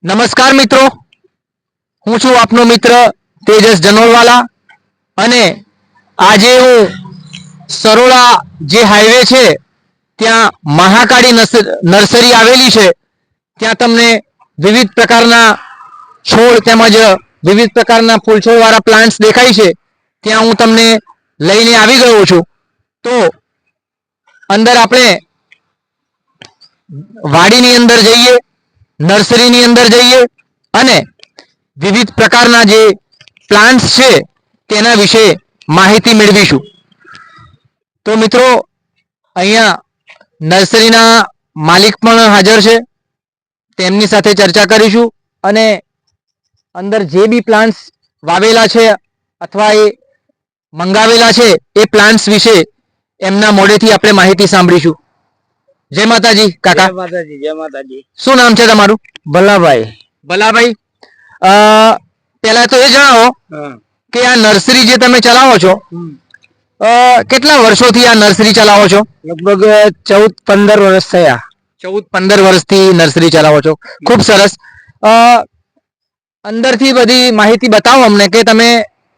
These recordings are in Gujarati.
નમસ્કાર મિત્રો, હું છું આપનો મિત્ર તેજસ જનોરવાલા અને આજે હું સરોડા જે હાઈવે છે ત્યાં મહાકાળી નર્સરી આવેલી છે. ત્યાં તમને વિવિધ પ્રકારના છોડ તેમજ વિવિધ પ્રકારના ફૂલછોડવાળા પ્લાન્ટ્સ દેખાય છે. ત્યાં હું તમને લઈને આવી ગયો છું. તો અંદર આપણે વાડીની અંદર જઈએ, નર્સરીની અંદર જઈએ અને વિવિધ પ્રકારના જે પ્લાન્ટ્સ છે તેના વિશે માહિતી મેળવીશું. તો મિત્રો, અહીંયા નર્સરીના માલિક પણ હાજર છે, તેમની સાથે ચર્ચા કરીશું અને અંદર જે બી પ્લાન્ટ્સ વાવેલા છે અથવા એ મંગાવેલા છે એ પ્લાન્ટ્સ વિશે એમના મોઢેથી આપણે માહિતી સાંભળીશું. જય માતાજી કાકા. જય માતાજી. જય માતાજી. શું નામ છે તમારું? ભલાભાઈ. ભલાભાઈ, પહેલા તો એ જણાવો કે આ નર્સરી જે તમે ચલાવો છો, કેટલા વર્ષોથી આ નર્સરી ચલાવો છો? લગભગ 14-15 વર્ષ થયા. 14-15 વર્ષથી નર્સરી ચલાવો છો. ખૂબ સરસ. અંદરથી બધી માહિતી બતાવો અમને કે તમે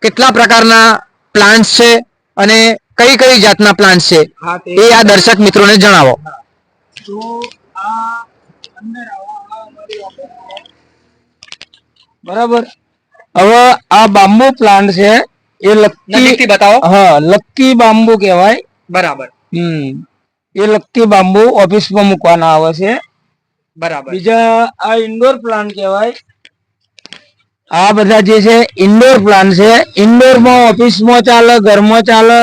કેટલા પ્રકારના પ્લાન્ટ્સ છે અને કઈ કઈ જાતના પ્લાન્ટ્સ છે એ આ દર્શક મિત્રોને જણાવો. તો આ અંદર બરાબર. હવે આ બાંબુ પ્લાન્ટ છે, એ લક્કી બતાવો. હા, લક્કી બાંબુ કહેવાય. બરાબર. એ લક્કી બાંબુ ઓફિસમાં મૂકવાના આવે છે. બરાબર. બીજા આ ઇન્ડોર પ્લાન્ટ કહેવાય. આ બધા જે છે ઇન્ડોર પ્લાન્ટ છે. ઇન્ડોરમાં ઓફિસમાં ચાલે, ઘરમાં ચાલે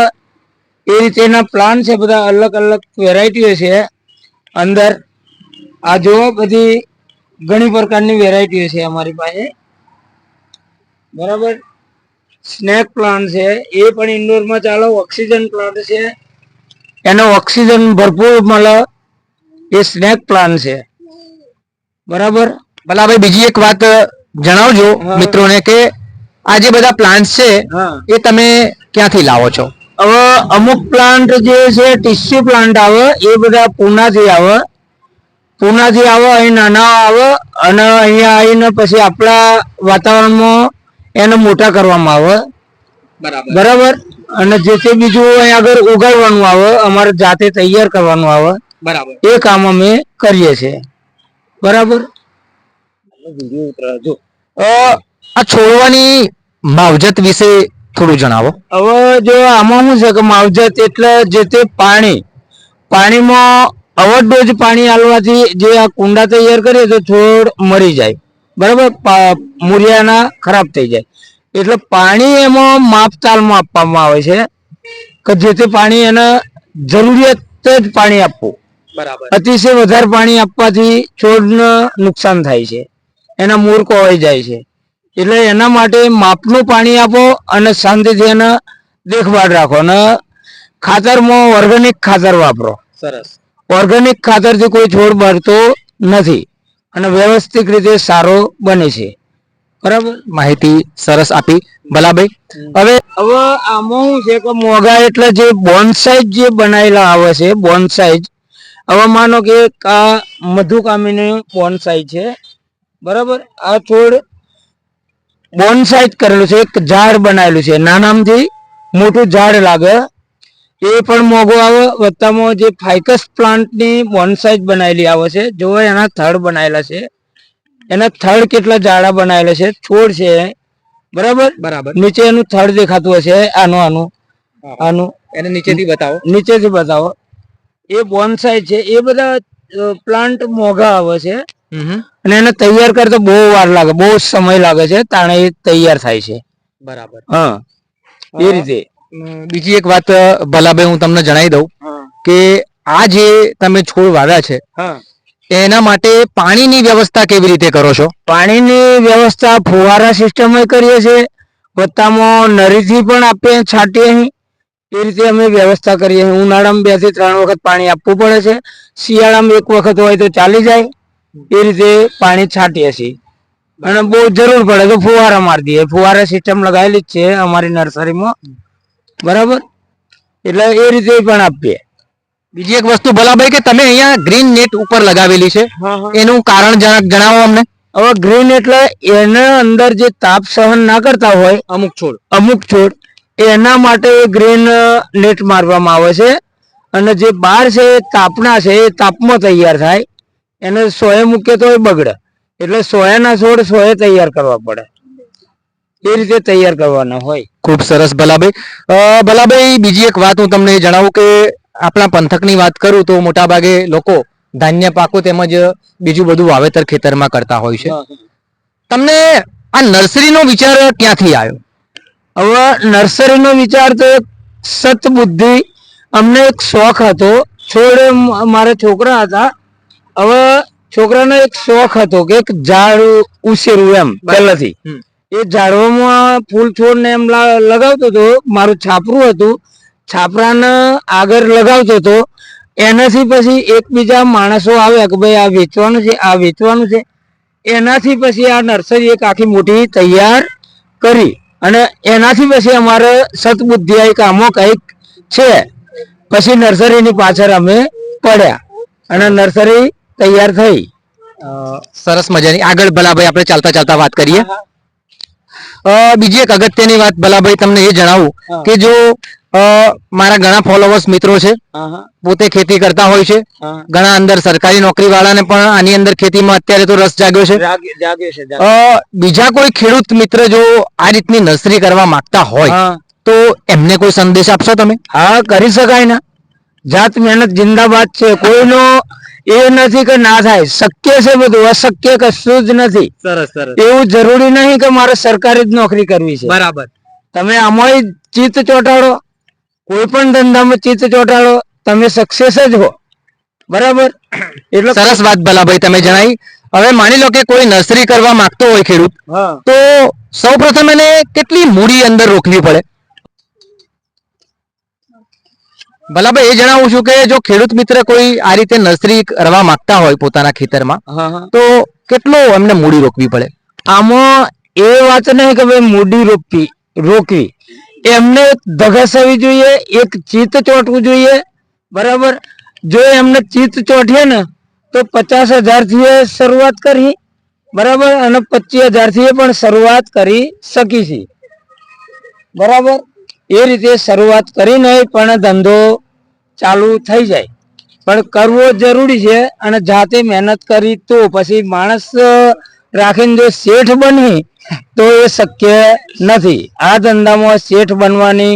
એ રીતેના પ્લાન્ટ છે. બધા અલગ અલગ વેરાયટીઓ છે અંદર. આ જો બધી ઘણી પ્રકારની વેરાયટીઓ છે અમારી પાસે. બરાબર. સ્નેક પ્લાન્ટ છે, એ પણ ઇન્ડોરમાં ચાલે. ઓક્સિજન પ્લાન્ટ છે, એનો ઓક્સિજન ભરપૂર મળે એ સ્નેક પ્લાન્ટ છે. બરાબર. ભલા ભાઈ, બીજી એક વાત જણાવજો મિત્રોને કે આ જે બધા પ્લાન્ટ છે એ તમે ક્યાંથી લાવો છો? હવે અમુક પ્લાન્ટ જે છે ટિશ્યુ પ્લાન્ટ આવે, એ બધા પૂનાથી આવે. પૂનાથી આવે, અહીં નાના આવે અને અહીંયા આવીને પછી આપણા વાતાવરણમાં એને મોટા કરવામાં આવે. બરાબર. અને જે તે બીજું અહીં આગળ ઉગાડવાનું આવે, અમારે જાતે તૈયાર કરવાનું આવે. બરાબર. એ કામ અમે કરીએ છીએ. બરાબર. આ છોડવાની માવજત વિશે થોડું જણાવો. હવે જો આમાં શું છે કે માવજત એટલે જે તે પાણીમાં અવરડોઝ પાણી આલવાથી જે આ કુંડા તૈયાર કરીએ તો છોડ મરી જાય. બરાબર. મૂળિયાના ખરાબ થઈ જાય. એટલે પાણી એમાં માપતાલમાં આપવામાં આવે છે કે જે તે પાણી એને જરૂરિયાત જ પાણી આપવું. બરાબર. અતિશય વધારે પાણી આપવાથી છોડને નુકસાન થાય છે, એના મૂળ કોવાઈ જાય છે. એટલે એના માટે માપનું પાણી આપો અને શાંતિથી એને દેખભાળ રાખો. અને ખાતરમાં ઓર્ગેનિક ખાતર વાપરો. સરસ. ઓર્ગેનિક ખાતરથી કોઈ છોડ બળતો નથી અને વ્યવસ્થિત રીતે સારો બને છે. બરાબર. માહિતી સરસ આપી ભલાભાઈ. હવે આમાં શું છે કે મોગા એટલે જે બોનસાઈજ જે બનાવેલા આવે છે, બોનસાઈજ. હવે માનો કે આ મધુકામીનું બોનસાઈ છે. બરાબર. આ છોડ બોનસાઈજ કરેલું છે, એક ઝાડ બનાવેલું છે, નાનામથી મોટું ઝાડ લાગે. એ પણ મોગો આવે. વત્તામાં જે ફાઇકસ પ્લાન્ટની બોનસાઈજ બનાવેલી આવે છે, જો એના થડ બનાવેલા છે. એના થડ કેટલા જાડા બનાવેલા છે. છોડ છે. બરાબર. બરાબર. નીચે એનું થડ દેખાતું હશે. આનું એને નીચેથી બતાવો. નીચેથી બતાવો. એ બોનસાઈ છે. એ બધા પ્લાન્ટ મોગા આવે છે અને એને તૈયાર કરતા બહુ વાર લાગે, બહુ સમય લાગે છે, તાણે એ તૈયાર થાય છે. બરાબર. હા, એ રીતે. બીજી એક વાત ભલાભાઈ હું તમને જણાવી દઉં કે આ જે તમે છોડ વાવ્યા છે એના માટે પાણીની વ્યવસ્થા કેવી રીતે કરો છો? પાણીની વ્યવસ્થા ફુવારા સિસ્ટમ કરીએ છીએ. વત્તામાં નળીથી પણ આપીએ, છાંટીએ. એ રીતે અમે વ્યવસ્થા કરીએ. ઉનાળામાં 2 થી 3 વખત પાણી આપવું પડે છે. શિયાળામાં 1 વખત હોય તો ચાલી જાય. એ રીતે પાણી છાંટીએ છીએ. અને બહુ જરૂર પડે તો ફુવારા મારી દઈએ. ફુવારા સિસ્ટમ લગાવેલી જ છે અમારી નર્સરીમાં. બરાબર. એટલે એ રીતે પણ આપીએ. બીજી એક વસ્તુ ભલાભાઈ કે તમે અહીંયા ગ્રીન નેટ ઉપર લગાવેલી છે, એનું કારણ જણાવો અમને. હવે ગ્રીન એટલે એના અંદર જે તાપ સહન ના કરતા હોય અમુક છોડ એના માટે ગ્રીન નેટ મારવામાં આવે છે. અને જે બહાર છે એ તાપના છે એ તાપમાં તૈયાર થાય, એને સોએ મૂકીએ તો એ બગડે, એટલે સોયાના છોડ સોએ તૈયાર કરવા પડે, એ રીતે તૈયાર કરવાના હોય. ખૂબ સરસ ભલાભાઈ. ભલાભાઈ બીજી એક વાત હું તમને જણાવું કે આપણા પંથકની વાત કરું તો મોટા ભાગે લોકો ધાન્ય પાકો તેમજ બીજું બધું વાવેતર ખેતરમાં કરતા હોય છે. તમને આ નર્સરીનો વિચાર ક્યાંથી આવ્યો? હવે નર્સરીનો વિચાર તો એક સતબુદ્ધિ, અમને એક શોખ હતો. છોડ મારા છોકરા હતા, હવે છોકરાનો એક શોખ હતો કે એક ઝાડ ઉછેરવું એમ પહેલાથી. એ ઝાડવામાં ફૂલ છોડ ને એમ લગાવતો હતો. મારું છાપરું હતું, છાપરાને આગળ લગાવતો હતો. એનાથી પછી એકબીજા માણસો આવ્યા કે ભાઈ આ વેચવાનું છે, આ વેચવાનું છે. એનાથી પછી આ નર્સરી એક આખી મોટી તૈયાર કરી, અને એનાથી પછી અમારે સતબુદ્ધિ આવી કે આમાં કંઈક છે. પછી નર્સરીની પાછળ અમે પડ્યા અને નર્સરી તૈયાર થઈ. સરસ મજાની. આગળ ભલાભાઈ આપણે ચાલતા ચાલતા વાત કરીએ. બીજી એક અગત્યની વાત ભલાભાઈ તમને એ જણાવું કે જો મારા ઘણા ફોલોવર્સ મિત્રો છે, પોતે ખેતી કરતા હોય છે. ઘણા અંદર સરકારી નોકરી વાળાને પણ આની અંદર ખેતીમાં અત્યારે તો રસ જાગ્યો છે. બીજા કોઈ ખેડૂત મિત્ર જો આ રીતની નર્સરી કરવા માંગતા હોય તો એમને કોઈ સંદેશ આપશો તમે? હા, કરી શકાય ને. જાત મહેનત જિંદાબાદ છે. કોઈનો એ નથી કે ના થાય, શક્ય છે બધું, અશક્ય કશું જ નથી. સરસ સરસ. એવું જરૂરી નહીં કે મારે સરકારી જ નોકરી કરવી છે. બરાબર. તમે આમાંય ચિત્ત ચોંટાડો, કોઈ પણ ધંધામાં ચિત્ત ચોંટાડો, તમે સક્સેસ જ હો. બરાબર. એટલે સરસ વાત ભલાભાઈ તમે જણાવી. હવે માની લો કે કોઈ નર્સરી કરવા માંગતો હોય ખેડૂત, તો સૌપ્રથમ એને કેટલી મૂડી અંદર રોકવી પડે? ભલાભાઈ એ જણાવું છું કે જો ખેડૂત મિત્ર કોઈ આ રીતે નર્સરી કરવા માંગતા હોય પોતાના ખેતરમાં, તો કેટલો એમને મૂડી રોકવી પડે? આમાં એ વાત નહીં કે ભાઈ મૂડી રોકવી, એમને ધગસવી જોઈએ, એક ચિત્ત ચોંટવું જોઈએ. બરાબર. જો એમને ચિત્ત ચોંટીએ ને તો 50,000 થી શરૂઆત કરી, બરાબર, અને 25,000 થી પણ શરૂઆત કરી શકી. બરાબર. એ રીતે શરૂઆત કરી નહીં પણ ધંધો ચાલુ થઈ જાય, પણ કરવો જરૂરી છે. અને જાતે મહેનત કરી તો પછી માણસ રાખીને જો શેઠ બની તો એ શક્ય નથી. આ ધંધામાં શેઠ બનવાની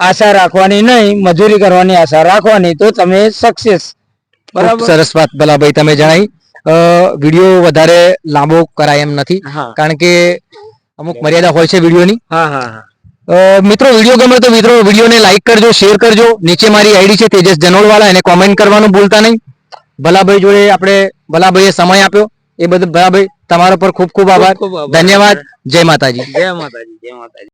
આશા રાખવાની નહીં, મજૂરી કરવાની આશા રાખવાની, તો તમે સક્સેસ. બરાબર. સરસ વાત ભલાભાઈ તમે જણાવી. વિડીયો વધારે લાંબો કરાય એમ નથી, કારણ કે અમુક મર્યાદા હોય છે વિડીયોની. મિત્રો વિડીયો ગમે તો મિત્રો વિડીયોને લાઈક કરજો, શેર કરજો. નીચે મારી આઈડી છે તેજસ જનોડવાલા, એને કોમેન્ટ કરવાનું ભૂલતા નહીં. ભલાભાઈ જોડે આપણે ભલાભાઈએ સમય આપ્યો એ બદલ ભલાભાઈ તમારો પર ખૂબ ખૂબ આભાર. ધન્યવાદ. જય માતાજી. જય માતાજી. જય માતાજી.